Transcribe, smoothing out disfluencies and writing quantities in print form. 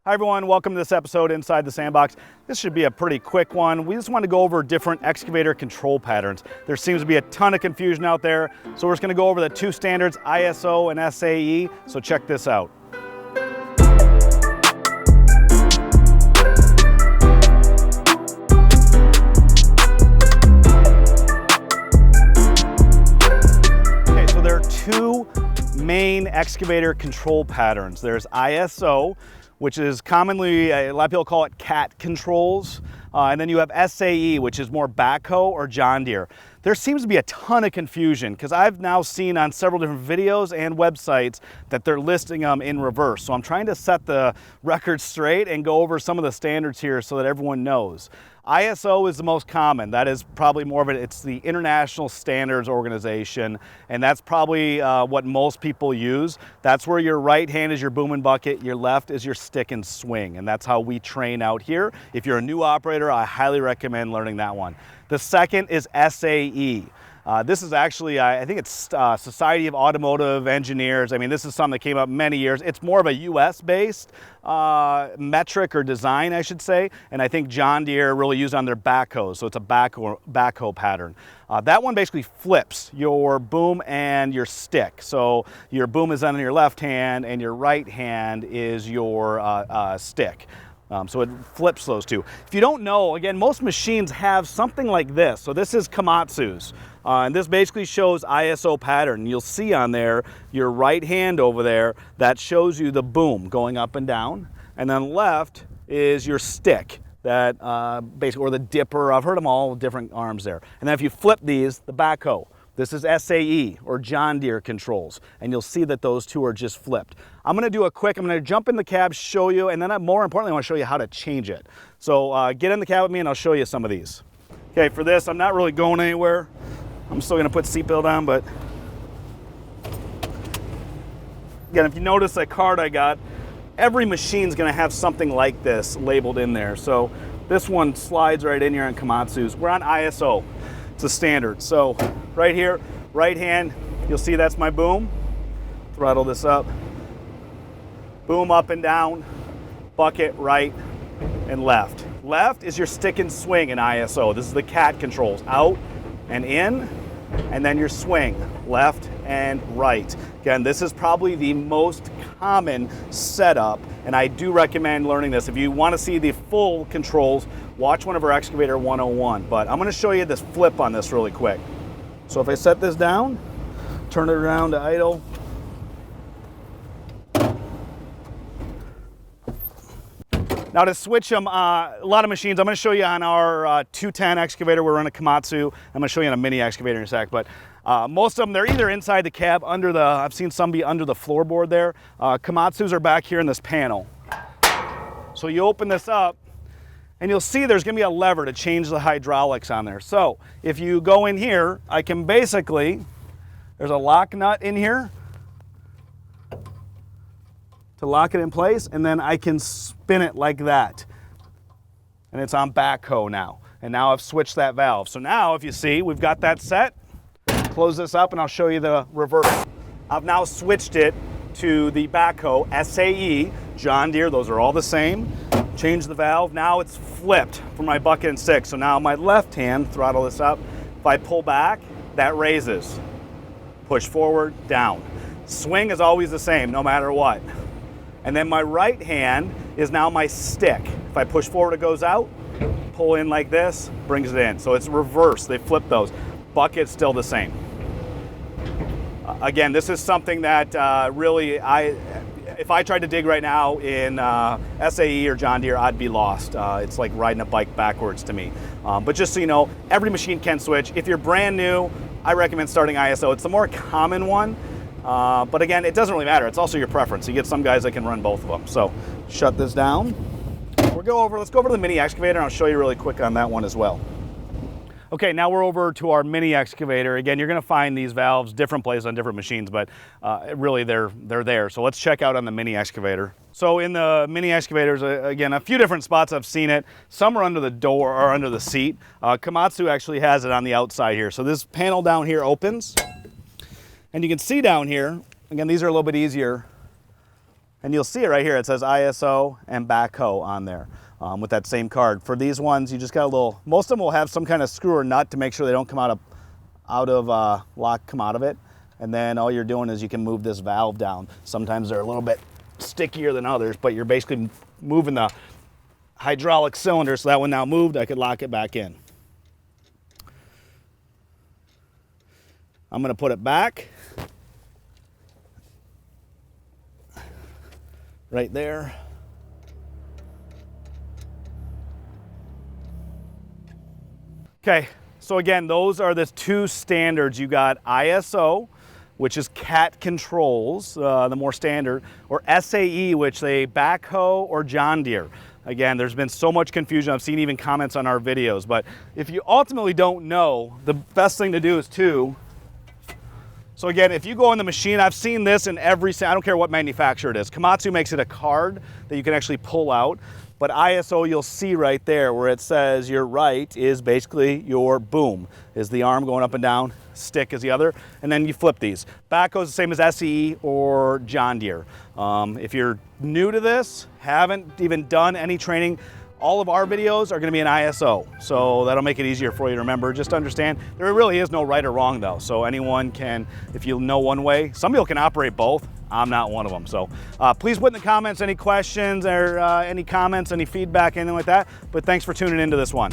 Hi everyone, welcome to this episode Inside the Sandbox. This should be a pretty quick one. We just want to go over different excavator control patterns. There seems to be a ton of confusion out there, so we're just going to go over the two standards, ISO and SAE, so check this out. Okay, so there are two main excavator control patterns. There's ISO, which is commonly, a lot of people call it cat controls. And then you have SAE, which is more backhoe or John Deere. There seems to be a ton of confusion because I've now seen on several different videos and websites that they're listing them in reverse. So I'm trying to set the record straight and go over some of the standards here so that everyone knows. ISO is the most common. That is probably more of it. It's the International Standards Organization, and that's probably what most people use. That's where your right hand is your boom and bucket, your left is your stick and swing, and that's how we train out here. If you're a new operator, I highly recommend learning that one. The second is SAE. This is actually, I think it's Society of Automotive Engineers. I mean, this is something that came up many years. It's more of a US-based metric or design, I should say. And I think John Deere really used on their backhoes. So it's a backhoe pattern. That one basically flips your boom and your stick. So your boom is on your left hand and your right hand is your stick. So it flips those two. If you don't know, again, most machines have something like this. So this is Komatsu's. And this basically shows ISO pattern. You'll see on there, your right hand over there, that shows you the boom going up and down. And then left is your stick, that basically, or the dipper. I've heard them all, different arms there. And then if you flip these, the backhoe. This is SAE, or John Deere controls, and you'll see that those two are just flipped. I'm gonna do a quick, I'm gonna jump in the cab, show you, and then more importantly, I wanna show you how to change it. So get in the cab with me and I'll show you some of these. Okay, for this, I'm not really going anywhere. I'm still gonna put seatbelt on, but again, if you notice that card I got, every machine's gonna have something like this labeled in there. So this one slides right in here on Komatsu's. We're on ISO. It's a standard. So right here, right hand, you'll see that's my boom. Throttle this up. Boom up and down, bucket right and left. Left is your stick and swing in ISO. This is the cat controls, out and in, and then your swing, left and right. Again, this is probably the most common setup, and I do recommend learning this. If you want to see the full controls, watch one of our Excavator 101, but I'm going to show you this flip on this really quick. So if I set this down, turn it around to idle, now to switch them, a lot of machines, I'm going to show you on our 210 excavator, we're on a Komatsu. I'm going to show you on a mini excavator in a sec, but most of them, they're either inside the cab, under the, I've seen some be under the floorboard there. Komatsu's are back here in this panel. So you open this up, and you'll see there's going to be a lever to change the hydraulics on there. So if you go in here, I can basically, there's a lock nut in here to lock it in place, and then I can spin it like that. And it's on backhoe now. And now I've switched that valve. So now if you see, we've got that set. Close this up and I'll show you the reverse. I've now switched it to the backhoe, SAE, John Deere, those are all the same. Change the valve, now it's flipped for my bucket and stick. So now my left hand, throttle this up, if I pull back, that raises. Push forward, down. Swing is always the same, no matter what. And then my right hand is now my stick. If I push forward, it goes out, pull in like this, brings it in. So it's reverse, they flip those. Bucket's still the same. Again, this is something that really, if I tried to dig right now in SAE or John Deere, I'd be lost. It's like riding a bike backwards to me. But just so you know, every machine can switch. If you're brand new, I recommend starting ISO. It's the more common one. But again, it doesn't really matter. It's also your preference. You get some guys that can run both of them. So shut this down. Let's go over to the mini excavator and I'll show you really quick on that one as well. Okay, now we're over to our mini excavator. Again, you're gonna find these valves different places on different machines, but really they're there. So let's check out on the mini excavator. So in the mini excavators, again, a few different spots I've seen it. Some are under the door or under the seat. Komatsu actually has it on the outside here. So this panel down here opens, and you can see down here, again, these are a little bit easier And you'll see it right here. It says ISO and backhoe on there with that same card. For these ones, you just got a little, most of them will have some kind of screw or nut to make sure they don't come out of lock, come out of it. And then all you're doing is you can move this valve down. Sometimes they're a little bit stickier than others, but you're basically moving the hydraulic cylinder, so that one now moved, I could lock it back in. I'm gonna put it back right there. Okay, so again, those are the two standards. You got ISO, which is CAT controls, the more standard, or SAE, which they backhoe or John Deere. Again, there's been so much confusion. I've seen even comments on our videos, but if you ultimately don't know, the best thing to do is so again, if you go in the machine, I've seen this in every, I don't care what manufacturer it is. Komatsu makes it a card that you can actually pull out, but ISO you'll see right there where it says your right is basically your boom, is the arm going up and down, stick is the other, and then you flip these. Backhoe is the same as SE or John Deere. If you're new to this, haven't even done any training, all of our videos are going to be in ISO, so that'll make it easier for you to remember. Just understand, there really is no right or wrong though, so anyone can, if you know one way, some people can operate both. I'm not one of them. So please put in the comments any questions or any comments, any feedback, anything like that. But thanks for tuning into this one.